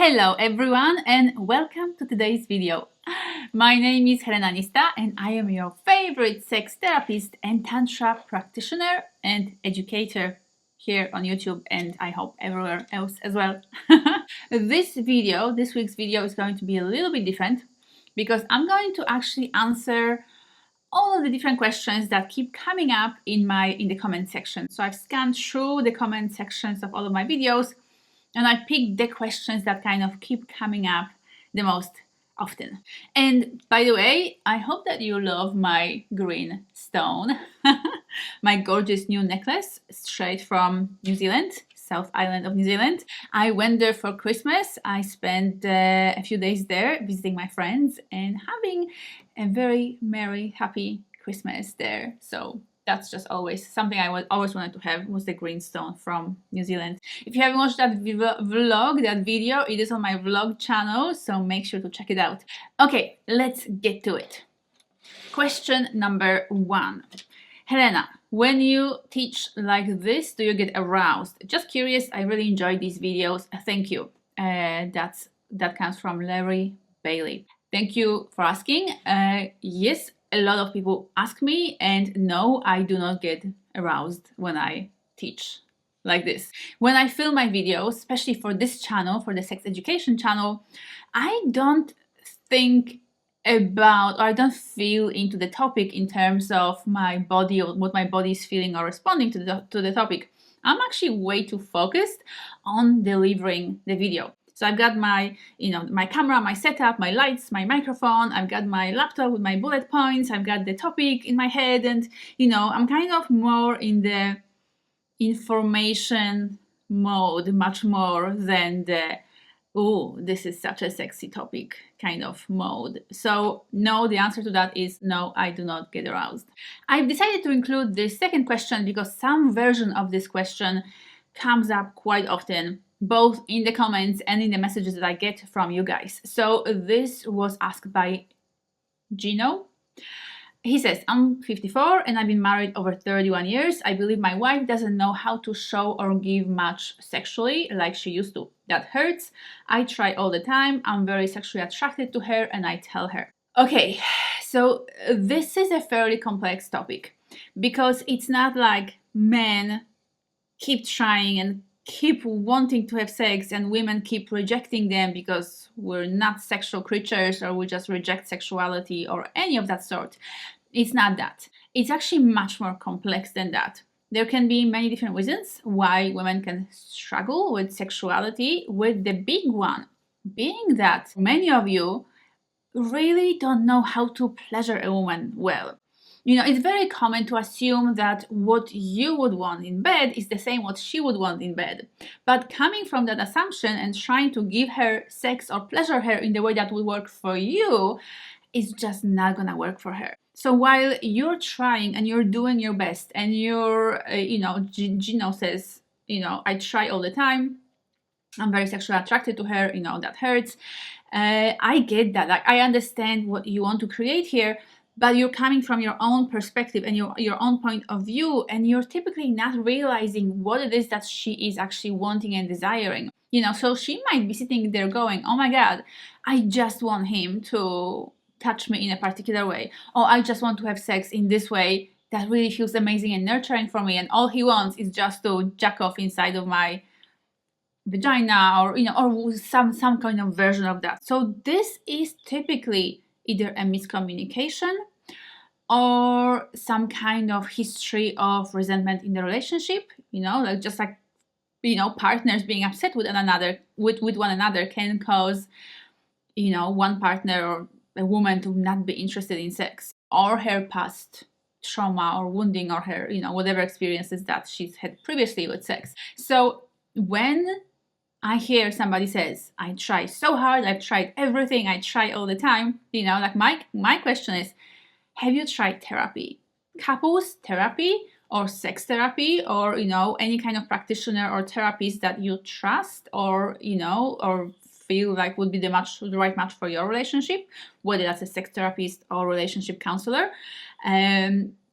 Hello everyone and welcome to today's video. My name is Helena Nista and I am your favorite sex therapist and tantra practitioner and educator here on YouTube, and I hope everywhere else as well. This week's video is going to be a little bit different because I'm going to actually answer all of the different questions that keep coming up in the comment section. So I've scanned through the comment sections of all of my videos and I picked the questions that kind of keep coming up the most often. And by the way, I hope that you love my green stone, my gorgeous new necklace straight from New Zealand, South Island of New Zealand. I went there for Christmas. I spent a few days there visiting my friends and having a very merry, happy Christmas there. So that's just always something I always wanted to have, was the green stone from New Zealand. If you haven't watched that vlog, that video, it is on my vlog channel, so make sure to check it out. Okay, let's get to it. Question number 1. Helena, when you teach like this, do you get aroused? Just curious, I really enjoy these videos. Thank you. That comes from Larry Bailey. Thank you for asking. Yes, a lot of people ask me, and no, I do not get aroused when I teach like this. When I film my videos, especially for this channel, for the sex education channel, I don't think about, or I don't feel into the topic in terms of my body or what my body is feeling or responding to the topic. I'm actually way too focused on delivering the video. So I've got my camera, my setup, my lights, my microphone, I've got my laptop with my bullet points, I've got the topic in my head, and I'm kind of more in the information mode, much more than the, oh, this is such a sexy topic kind of mode. So no, the answer to that is no, I do not get aroused. I've decided to include the second question because some version of this question comes up quite often, both in the comments and in the messages that I get from you guys. So this was asked by Gino. He says, I'm 54 and I've been married over 31 years. I believe my wife doesn't know how to show or give much sexually like she used to. That hurts. I try all the time. I'm very sexually attracted to her and I tell her. Okay, so this is a fairly complex topic because it's not like men keep trying and keep wanting to have sex and women keep rejecting them because we're not sexual creatures or we just reject sexuality or any of that sort. It's not that. It's actually much more complex than that. There can be many different reasons why women can struggle with sexuality, with the big one being that many of you really don't know how to pleasure a woman well. It's very common to assume that what you would want in bed is the same what she would want in bed. But coming from that assumption and trying to give her sex or pleasure her in the way that would work for you is just not gonna work for her. So while you're trying and you're doing your best and you're, Gino says, I try all the time, I'm very sexually attracted to her, that hurts. I get that. Like, I understand what you want to create here, but you're coming from your own perspective and your own point of view, and you're typically not realizing what it is that she is actually wanting and desiring. So she might be sitting there going, oh my God, I just want him to touch me in a particular way. Or I just want to have sex in this way that really feels amazing and nurturing for me. And all he wants is just to jack off inside of my vagina or some kind of version of that. So this is typically either a miscommunication or some kind of history of resentment in the relationship, partners being upset with one another can cause, one partner or a woman to not be interested in sex, or her past trauma or wounding, or her, whatever experiences that she's had previously with sex. So when I hear somebody says, I try so hard, I've tried everything, I try all the time, like my question is, have you tried therapy? Couples therapy or sex therapy or, any kind of practitioner or therapist that you trust or, or feel like would be the right match for your relationship, whether that's a sex therapist or relationship counselor.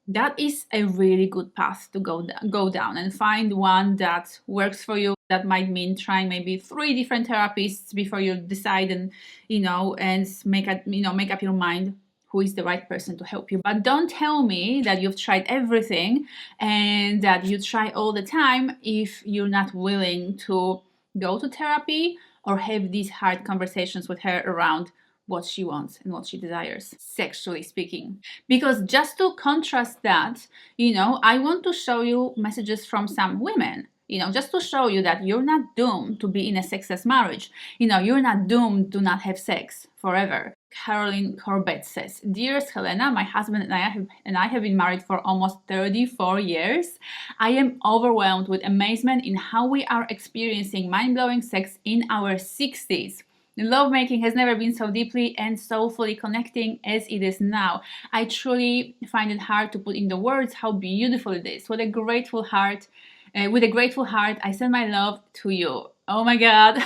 That is a really good path to go down and find one that works for you. That might mean trying maybe 3 different therapists before you decide and, and make up your mind who is the right person to help you. But don't tell me that you've tried everything and that you try all the time if you're not willing to go to therapy or have these hard conversations with her around what she wants and what she desires, sexually speaking. Because just to contrast that, I want to show you messages from some women, just to show you that you're not doomed to be in a sexless marriage. You're not doomed to not have sex forever. Caroline Corbett says, "Dearest Helena, my husband and I have been married for almost 34 years. I am overwhelmed with amazement in how we are experiencing mind-blowing sex in our 60s. Lovemaking has never been so deeply and soulfully connecting as it is now. I truly find it hard to put into words how beautiful it is. With a grateful heart, I send my love to you." Oh my God.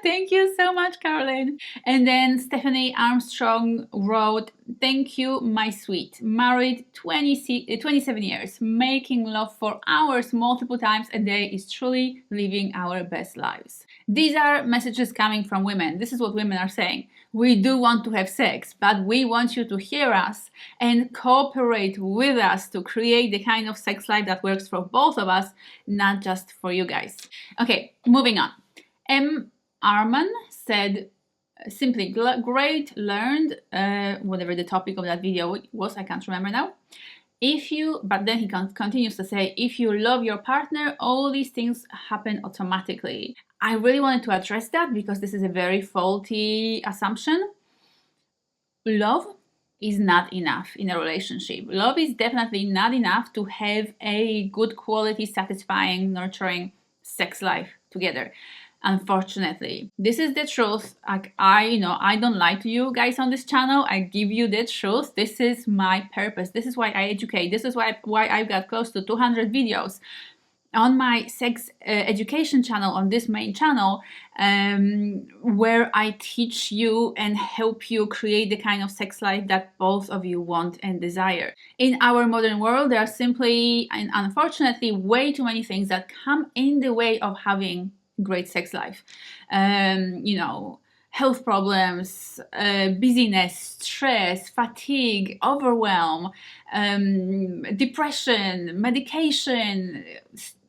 Thank you so much, Caroline. And then Stephanie Armstrong wrote, "Thank you, my sweet. Married 27 years, making love for hours multiple times a day is truly living our best lives." These are messages coming from women. This is what women are saying. We do want to have sex, but we want you to hear us and cooperate with us to create the kind of sex life that works for both of us, not just for you guys. Okay, moving on. M. Arman said, simply great, learned, whatever the topic of that video was, I can't remember now. But then he continues to say, if you love your partner, all these things happen automatically. I really wanted to address that because this is a very faulty assumption. Love is not enough in a relationship. Love is definitely not enough to have a good quality, satisfying, nurturing sex life together. Unfortunately, this is the truth. I don't lie to you guys on this channel. I give you the truth. This is my purpose. This is why I educate. This is why I've got close to 200 videos on my sex education channel, on this main channel, where I teach you and help you create the kind of sex life that both of you want and desire. In our modern world, there are simply and unfortunately way too many things that come in the way of having great sex life. Health problems, busyness, stress, fatigue, overwhelm, depression, medication,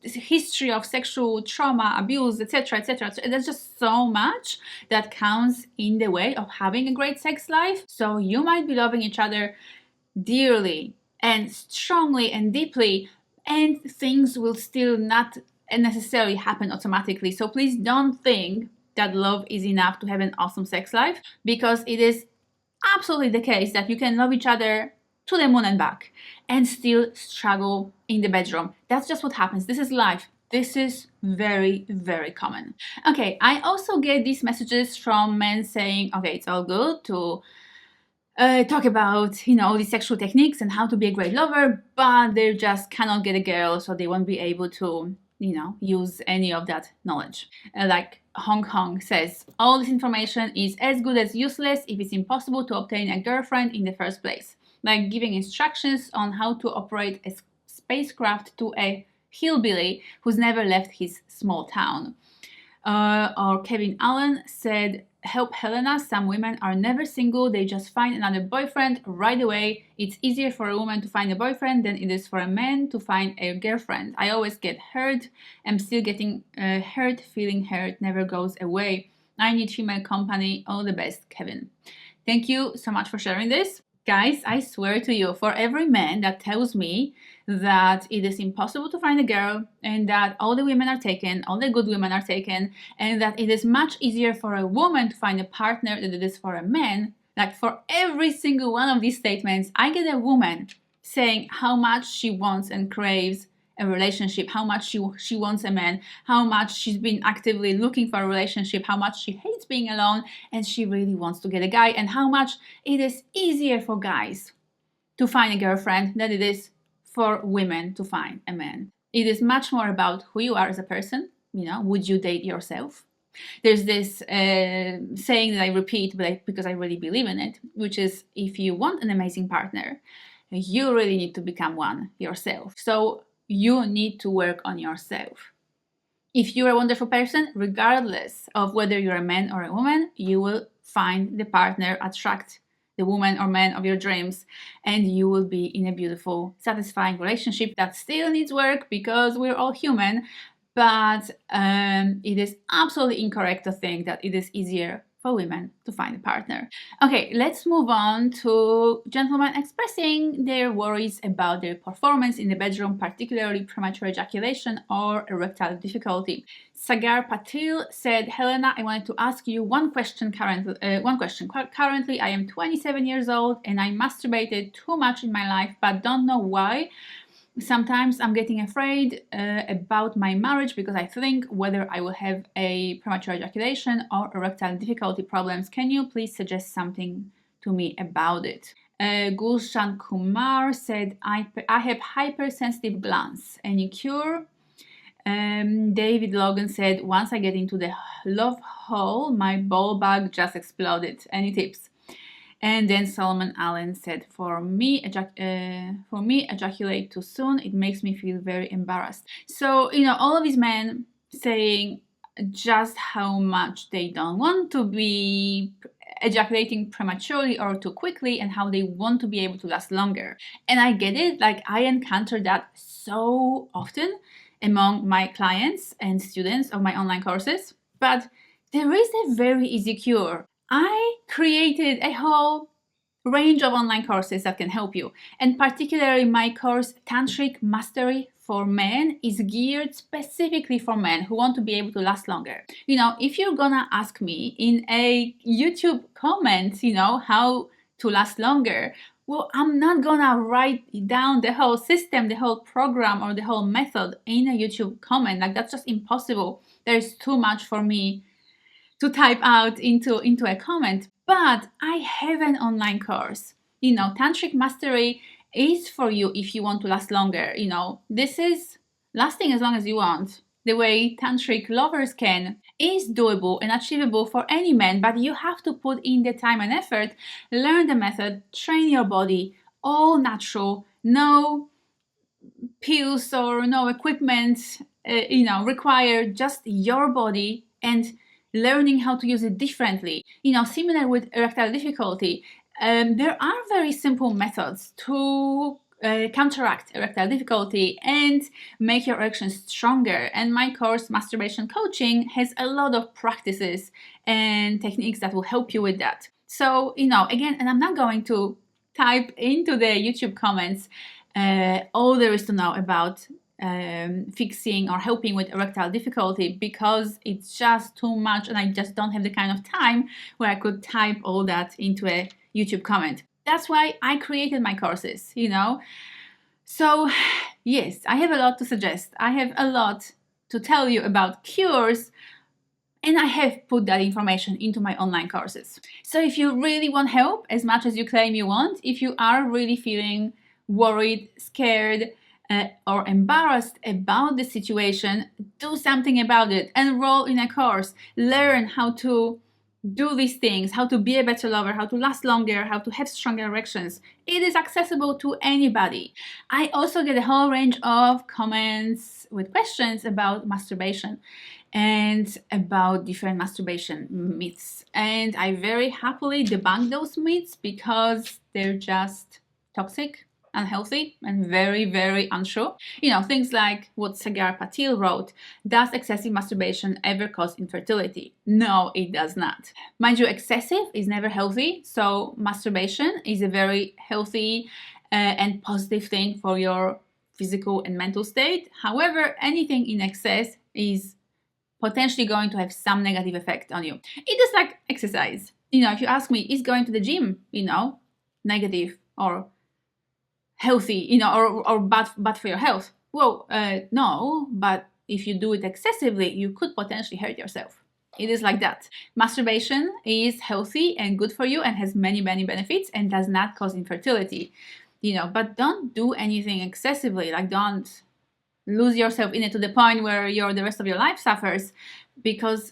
history of sexual trauma, abuse, etc., etc. There's just so much that comes in the way of having a great sex life. So you might be loving each other dearly and strongly and deeply, and things will still not necessarily happen automatically. So please don't think that love is enough to have an awesome sex life, because it is absolutely the case that you can love each other to the moon and back and still struggle in the bedroom. That's just what happens. This is life. This is very, very common. Okay, I also get these messages from men saying, okay, it's all good to talk about, the sexual techniques and how to be a great lover, but they just cannot get a girl, so they won't be able to, use any of that knowledge. Like Hong Kong says, all this information is as good as useless if it's impossible to obtain a girlfriend in the first place. Like giving instructions on how to operate a spacecraft to a hillbilly who's never left his small town. Or Kevin Allen said, help Helena, some women are never single, they just find another boyfriend right away. It's easier for a woman to find a boyfriend than it is for a man to find a girlfriend. I always get hurt, I'm still getting hurt, feeling hurt never goes away. I need female company, all the best, Kevin. Thank you so much for sharing this. Guys, I swear to you, for every man that tells me that it is impossible to find a girl and that all the women are taken, all the good women are taken, and that it is much easier for a woman to find a partner than it is for a man, like for every single one of these statements, I get a woman saying how much she wants and craves a relationship, how much she wants a man, how much she's been actively looking for a relationship, how much she hates being alone and she really wants to get a guy, and how much it is easier for guys to find a girlfriend than it is for women to find a man. It is much more about who you are as a person. Would you date yourself? There's this saying that I repeat because I really believe in it, which is, if you want an amazing partner, you really need to become one yourself. So you need to work on yourself. If you're a wonderful person, regardless of whether you're a man or a woman, you will find the partner, attract the woman or man of your dreams, and you will be in a beautiful, satisfying relationship that still needs work because we're all human. But it is absolutely incorrect to think that it is easier for women to find a partner. Okay, let's move on to gentlemen expressing their worries about their performance in the bedroom, particularly premature ejaculation or erectile difficulty. Sagar Patil said, Helena, I wanted to ask you one question. Currently, I am 27 years old and I masturbated too much in my life, but don't know why. Sometimes I'm getting afraid about my marriage because I think whether I will have a premature ejaculation or erectile difficulty problems. Can you please suggest something to me about it? Gulshan Kumar said, I have hypersensitive glands. Any cure? David Logan said, once I get into the love hole, my ball bag just exploded. Any tips? And then Solomon Allen said, for me, ejaculate too soon, it makes me feel very embarrassed. So, all of these men saying just how much they don't want to be ejaculating prematurely or too quickly and how they want to be able to last longer. And I get it, like I encounter that so often among my clients and students of my online courses, but there is a very easy cure. I created a whole range of online courses that can help you, and particularly my course Tantric Mastery for Men is geared specifically for men who want to be able to last longer. If you're gonna ask me in a YouTube comment, how to last longer, well, I'm not gonna write down the whole system, the whole program, or the whole method in a YouTube comment. Like, that's just impossible. There's too much for me to type out into a comment. But I have an online course. Tantric Mastery is for you if you want to last longer. This is lasting as long as you want. The way tantric lovers can is doable and achievable for any man, but you have to put in the time and effort, learn the method, train your body, all natural, no pills or no equipment, required, just your body and learning how to use it differently. Similar with erectile difficulty, there are very simple methods to counteract erectile difficulty and make your erections stronger. And my course, Masturbation Coaching, has a lot of practices and techniques that will help you with that. So, again, and I'm not going to type into the YouTube comments all there is to know about fixing or helping with erectile difficulty, because it's just too much and I just don't have the kind of time where I could type all that into a YouTube comment. That's why I created my courses, So yes, I have a lot to suggest. I have a lot to tell you about cures, and I have put that information into my online courses. So if you really want help as much as you claim you want, if you are really feeling worried, scared, or embarrassed about the situation, do something about it. Enroll in a course. Learn how to do these things, how to be a better lover, how to last longer, how to have stronger erections. It is accessible to anybody. I also get a whole range of comments with questions about masturbation and about different masturbation myths. And I very happily debunk those myths because they're just toxic, unhealthy, and very, very untrue. Things like what Sagar Patil wrote, does excessive masturbation ever cause infertility? No, it does not. Mind you, excessive is never healthy, so masturbation is a very healthy and positive thing for your physical and mental state. However, anything in excess is potentially going to have some negative effect on you. It is like exercise. If you ask me, is going to the gym, negative or healthy, or bad for your health? Well, no, but if you do it excessively, you could potentially hurt yourself. It is like that. Masturbation is healthy and good for you and has many, many benefits and does not cause infertility, but don't do anything excessively. Like, don't lose yourself in it to the point where the rest of your life suffers, because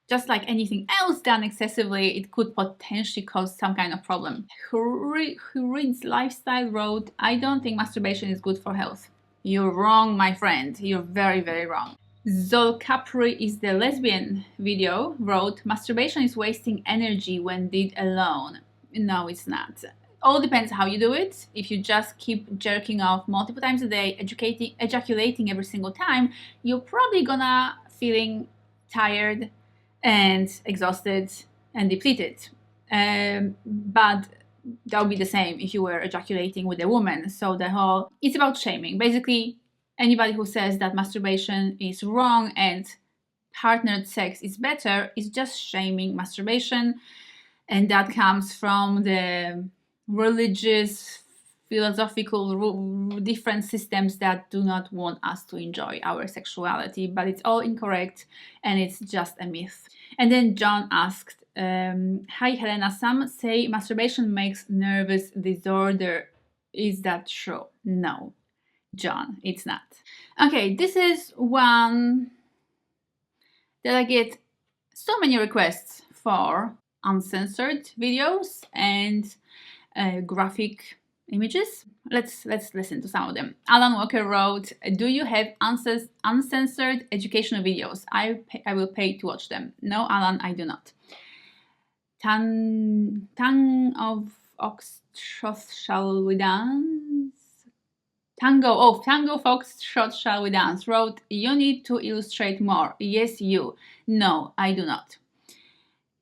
just like anything else done excessively, it could potentially cause some kind of problem. Hurin's Lifestyle wrote, I don't think masturbation is good for health. You're wrong, my friend. You're very, very wrong. Zol Capri is the lesbian video wrote, masturbation is wasting energy when did alone. No, it's not. All depends how you do it. If you just keep jerking off multiple times a day, ejaculating every single time, you're probably gonna feeling tired and exhausted and depleted. But that would be the same if you were ejaculating with a woman. So it's about shaming. Basically, anybody who says that masturbation is wrong and partnered sex is better is just shaming masturbation, and that comes from the religious, philosophical, different systems that do not want us to enjoy our sexuality, but it's all incorrect and it's just a myth. And then John asked, hi Helena, some say masturbation makes nervous disorder. Is that true? No, John, it's not. Okay, this is one that I get so many requests for uncensored videos and graphic images. Let's listen to some of them. Alan Walker wrote, do you have uncensored educational videos? I will pay to watch them. No, Alan, I do not. Tongue of Oxshot shall we dance? Tango Foxtrot shall we dance wrote, you need to illustrate more. Yes, you. No, I do not.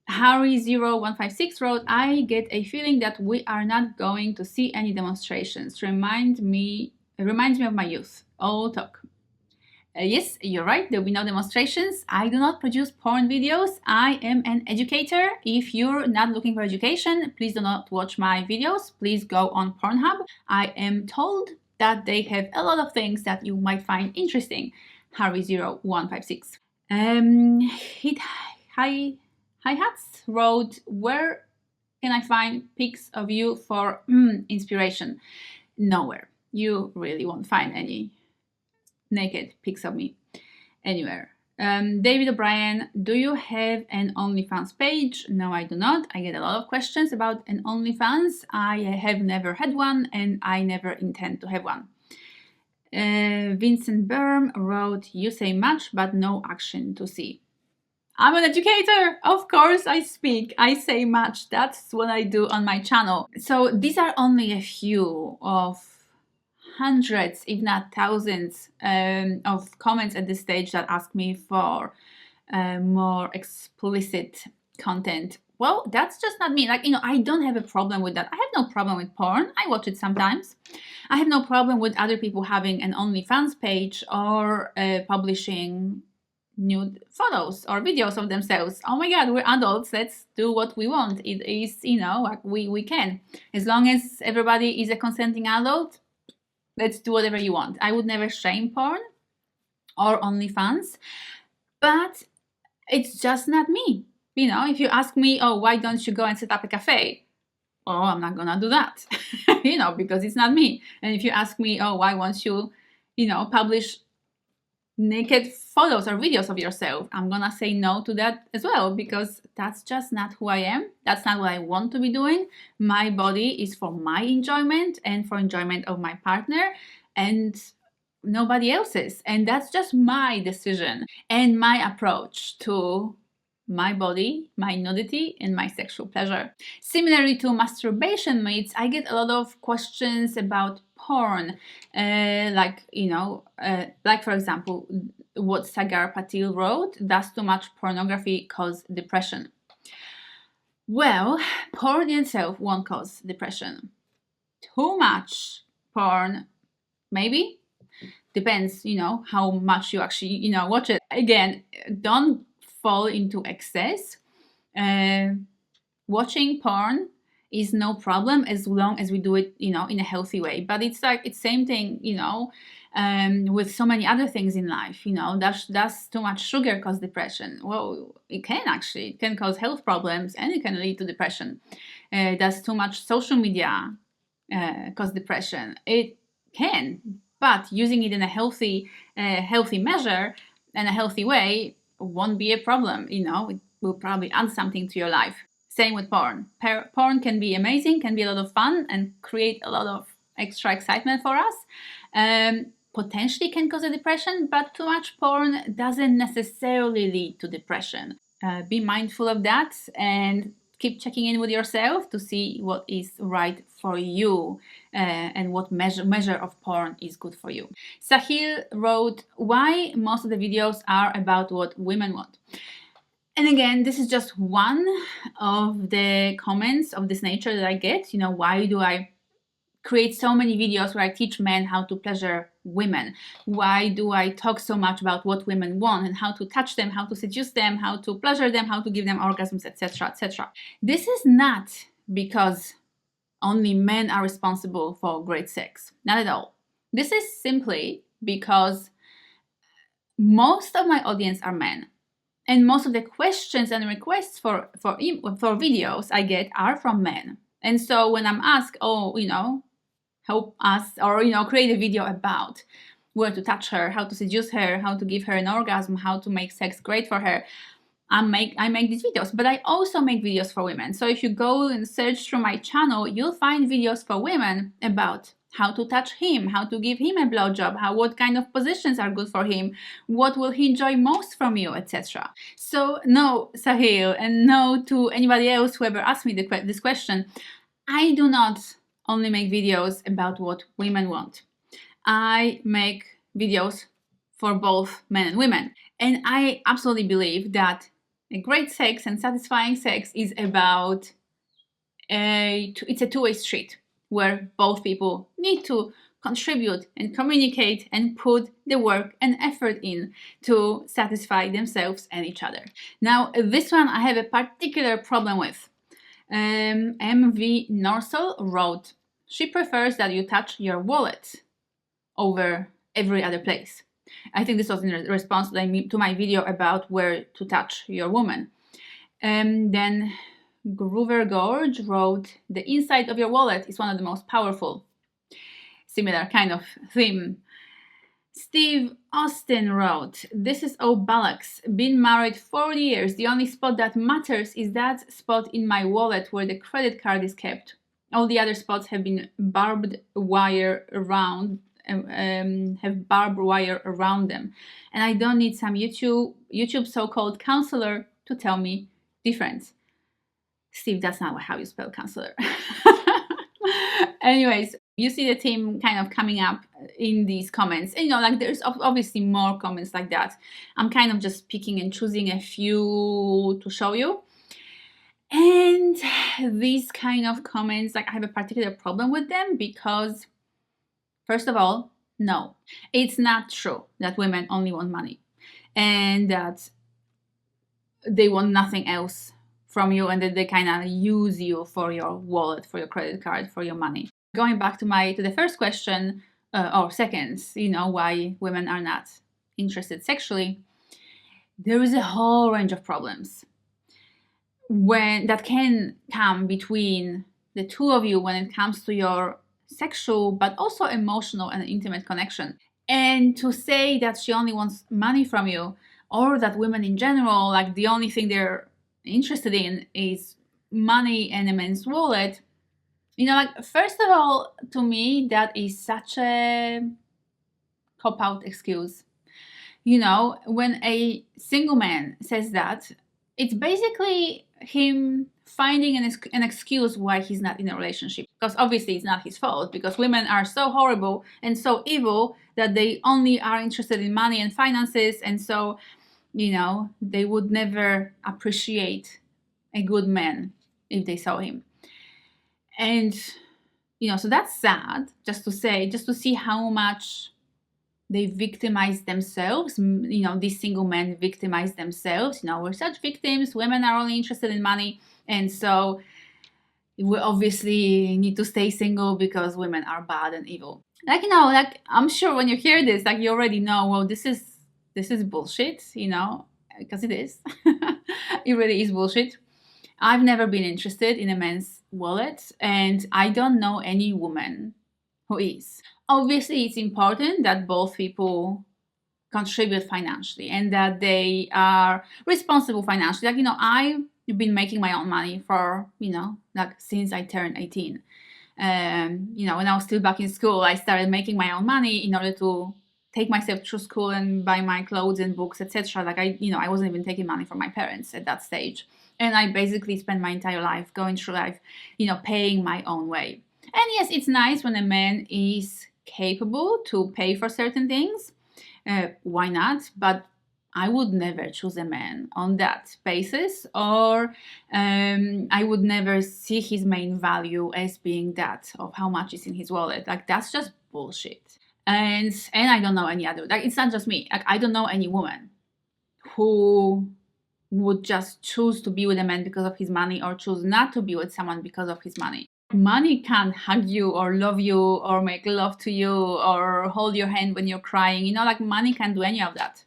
Harry0156 wrote, I get a feeling that we are not going to see any demonstrations. Reminds me of my youth. All talk. Yes, you're right. There will be no demonstrations. I do not produce porn videos. I am an educator. If you're not looking for education, please do not watch my videos. Please go on Pornhub. I am told that they have a lot of things that you might find interesting. Harry0156. Hi-Hats wrote, where can I find pics of you for inspiration? Nowhere. You really won't find any naked pics of me anywhere. David O'Brien, do you have an OnlyFans page? No, I do not. I get a lot of questions about an OnlyFans. I have never had one and I never intend to have one. Vincent Berm wrote, you say much but no action to see. I'm an educator. Of course I speak. I say much. That's what I do on my channel. So these are only a few of hundreds, if not thousands, of comments at this stage that ask me for more explicit content. Well, that's just not me. I don't have a problem with that. I have no problem with porn. I watch it sometimes. I have no problem with other people having an OnlyFans page or publishing nude photos or videos of themselves. Oh my god, we're adults, let's do what we want. It is, we can. As long as everybody is a consenting adult, let's do whatever you want. I would never shame porn or OnlyFans, but it's just not me. If you ask me, oh, why don't you go and set up a cafe? Oh, I'm not gonna do that, because it's not me. And if you ask me, oh, why won't you, publish naked photos or videos of yourself, I'm gonna say no to that as well, because that's just not who I am. That's not what I want to be doing. My body is for my enjoyment and for enjoyment of my partner and nobody else's. And that's just my decision and my approach to my body, my nudity, and my sexual pleasure. Similarly to masturbation myths, I get a lot of questions about porn, like for example, what Sagar Patil wrote, does too much pornography cause depression? Well, porn in itself won't cause depression. Too much porn, maybe. Depends, how much you actually, watch it. Again, don't fall into excess. Watching porn is no problem as long as we do it, in a healthy way. But it's same thing, with so many other things in life. Does too much sugar cause depression? Well, it can cause health problems and it can lead to depression. Does too much social media cause depression? It can, but using it in a healthy measure and a healthy way won't be a problem. It will probably add something to your life. Same with porn. Porn can be amazing, can be a lot of fun and create a lot of extra excitement for us. potentially can cause a depression, but too much porn doesn't necessarily lead to depression. Be mindful of that and keep checking in with yourself to see what is right for you and what measure of porn is good for you. Sahil wrote, why most of the videos are about what women want. And again, this is just one of the comments of this nature that I get. Why do I create so many videos where I teach men how to pleasure women? Why do I talk so much about what women want and how to touch them, how to seduce them, how to pleasure them, how to give them orgasms, etc., etc.? This is not because only men are responsible for great sex. Not at all. This is simply because most of my audience are men. And most of the questions and requests for videos I get are from men. And so when I'm asked, help us, or create a video about where to touch her, how to seduce her, how to give her an orgasm, how to make sex great for her, I make these videos. But I also make videos for women. So if you go and search through my channel, you'll find videos for women about how to touch him, how to give him a blowjob, what kind of positions are good for him, what will he enjoy most from you, etc. So no, Sahil, and no to anybody else who ever asked me this question, I do not only make videos about what women want. I make videos for both men and women. And I absolutely believe that a great sex and satisfying sex is about it's a two-way street where both people need to contribute and communicate and put the work and effort in to satisfy themselves and each other. Now, this one I have a particular problem with. MV Norsel wrote, she prefers that you touch your wallet over every other place. I think this was in response to my video about where to touch your woman. Then Groover Gorge wrote, the inside of your wallet is one of the most powerful. Similar kind of theme. Steve Austin wrote, this is O'Ballocks. Been married 40 years. The only spot that matters is that spot in my wallet where the credit card is kept. All the other spots have been barbed wire around them. And I don't need some YouTube so-called counselor to tell me different. Steve, that's not how you spell counselor. Anyways, you see the theme kind of coming up in these comments. And, there's obviously more comments like that. I'm kind of just picking and choosing a few to show you. And these kind of comments, I have a particular problem with them because, first of all, no, it's not true that women only want money and that they want nothing else from you and that they kind of use you for your wallet, for your credit card, for your money. Going back to the first question, or second, why women are not interested sexually, there is a whole range of problems that can come between the two of you when it comes to your sexual but also emotional and intimate connection. And to say that she only wants money from you, or that women in general, the only thing they're interested in is money and a man's wallet, first of all, to me, that is such a cop-out excuse. When a single man says that, it's basically him finding an excuse why he's not in a relationship. Because obviously it's not his fault, because women are so horrible and so evil that they only are interested in money and finances, and so they would never appreciate a good man if they saw him. And, so that's sad, just to see how much they victimize themselves. These single men victimize themselves. We're such victims. Women are only interested in money. And so we obviously need to stay single because women are bad and evil. I'm sure when you hear this, you already know, well, this is bullshit, because it is. It really is bullshit. I've never been interested in a man's wallet, and I don't know any woman who is. Obviously, it's important that both people contribute financially and that they are responsible financially. I've been making my own money for, since I turned 18. When I was still back in school, I started making my own money in order to take myself through school and buy my clothes and books, etc. Like I wasn't even taking money from my parents at that stage. And I basically spent my entire life going through life, paying my own way. And yes, it's nice when a man is capable to pay for certain things. Why not? But I would never choose a man on that basis, or I would never see his main value as being that of how much is in his wallet. Like, that's just bullshit. And I don't know any other. Like, it's not just me. Like, I don't know any woman who would just choose to be with a man because of his money, or choose not to be with someone because of his money. Money can't hug you or love you or make love to you or hold your hand when you're crying. Like, money can't do any of that.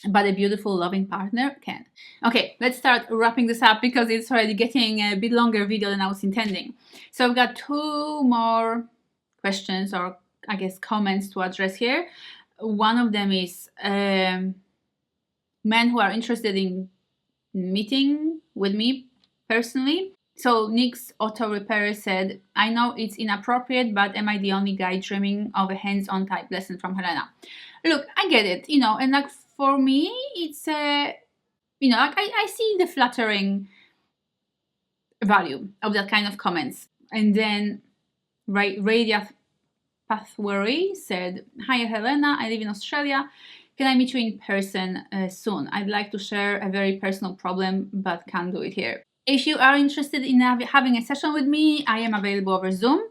But a beautiful, loving partner can. Okay, let's start wrapping this up because it's already getting a bit longer video than I was intending. So I've got 2 more questions, or I guess comments, to address here. One of them is men who are interested in meeting with me personally. So Nick's Auto Repair said, I know it's inappropriate, but am I the only guy dreaming of a hands-on type lesson from Helena? Look, I get it, and like, for me, it's like, I see the flattering value of that kind of comments. And then Radia Pathwary said, hi Helena, I live in Australia. Can I meet you in person soon? I'd like to share a very personal problem, but can't do it here. If you are interested in having a session with me, I am available over Zoom.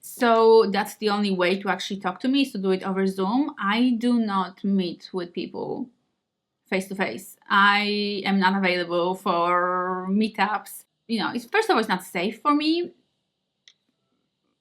So that's the only way to actually talk to me, is to do it over Zoom. I do not meet with people face to face. I am not available for meetups. First of all, it's not safe for me,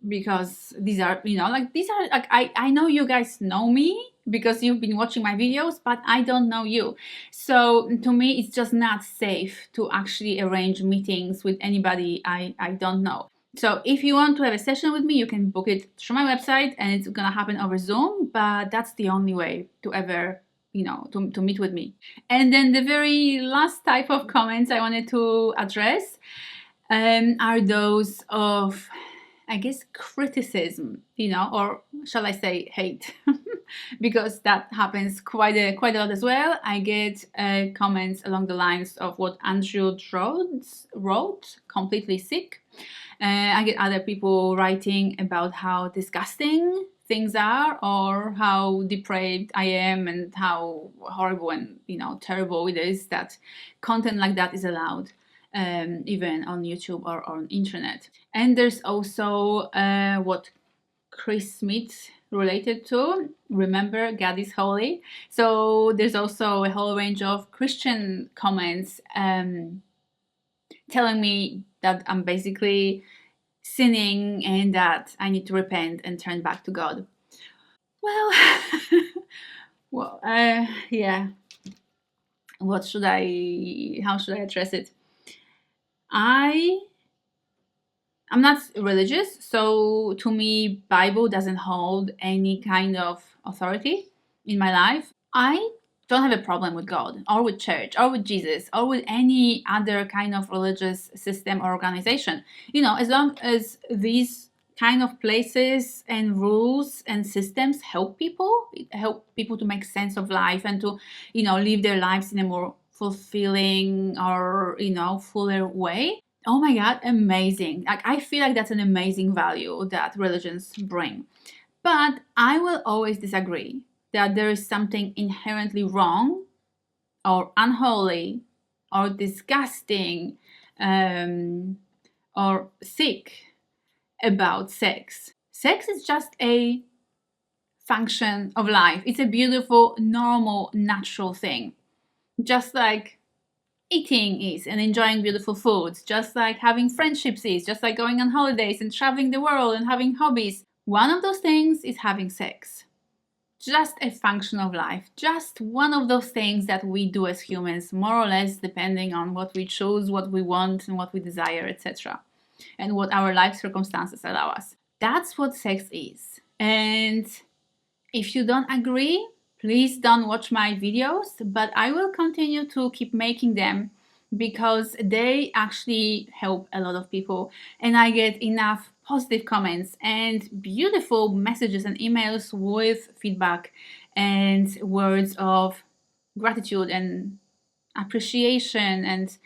because these are like, I know you guys know me because you've been watching my videos, but I don't know you. So to me, it's just not safe to actually arrange meetings with anybody I don't know. So if you want to have a session with me, you can book it through my website, and it's gonna happen over Zoom, but that's the only way to ever, to meet with me. And then the very last type of comments I wanted to address are those of, I guess, criticism, or shall I say hate, because that happens quite a lot as well. I get comments along the lines of what Andrew wrote, completely sick. I get other people writing about how disgusting things are, or how depraved I am, and how horrible and terrible it is that content like that is allowed, even on YouTube or on internet. And there's also what Chris Smith related to, remember, God is holy. So there's also a whole range of Christian comments telling me that I'm basically sinning and that I need to repent and turn back to God. Well, yeah. How should I address it? I'm not religious, so to me, Bible doesn't hold any kind of authority in my life. I don't have a problem with God, or with church, or with Jesus, or with any other kind of religious system or organization. As long as these kind of places and rules and systems help people to make sense of life, and to, live their lives in a more fulfilling or, fuller way. Oh my God, amazing. Like, I feel like that's an amazing value that religions bring. But I will always disagree that there is something inherently wrong or unholy or disgusting or sick about sex. Sex is just a function of life. It's a beautiful, normal, natural thing. Just like eating is, and enjoying beautiful foods, just like having friendships is, just like going on holidays and traveling the world and having hobbies. One of those things is having sex. Just a function of life, just one of those things that we do as humans, more or less, depending on what we choose, what we want, and what we desire, etc., and what our life circumstances allow us. That's what sex is. And if you don't agree, please don't watch my videos, but I will continue to keep making them because they actually help a lot of people, and I get enough positive comments and beautiful messages and emails with feedback and words of gratitude and appreciation and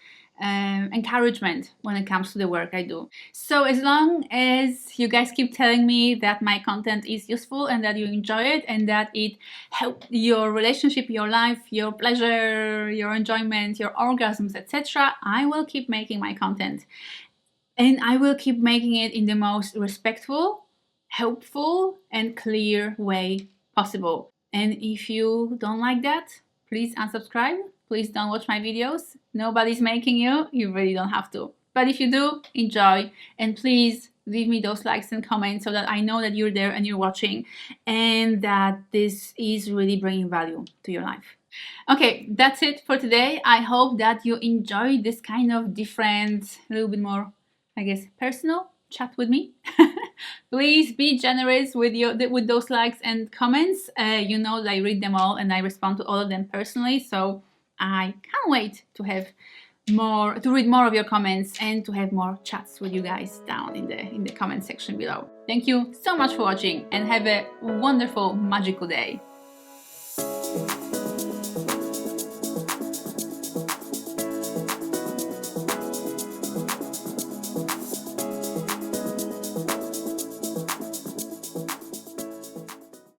encouragement when it comes to the work I do. So as long as you guys keep telling me that my content is useful and that you enjoy it and that it helps your relationship, your life, your pleasure, your enjoyment, your orgasms, etc., I will keep making my content. And I will keep making it in the most respectful, helpful, and clear way possible. And if you don't like that, please unsubscribe. Please don't watch my videos. Nobody's making you. You really don't have to. But if you do, enjoy. And please leave me those likes and comments so that I know that you're there and you're watching and that this is really bringing value to your life. Okay, that's it for today. I hope that you enjoyed this kind of different, a little bit more, I guess, personal chat with me. Please be generous with those likes and comments. You know that I read them all and I respond to all of them personally. So I can't wait to have to read more of your comments and to have more chats with you guys down in the comment section below. Thank you so much for watching and have a wonderful, magical day.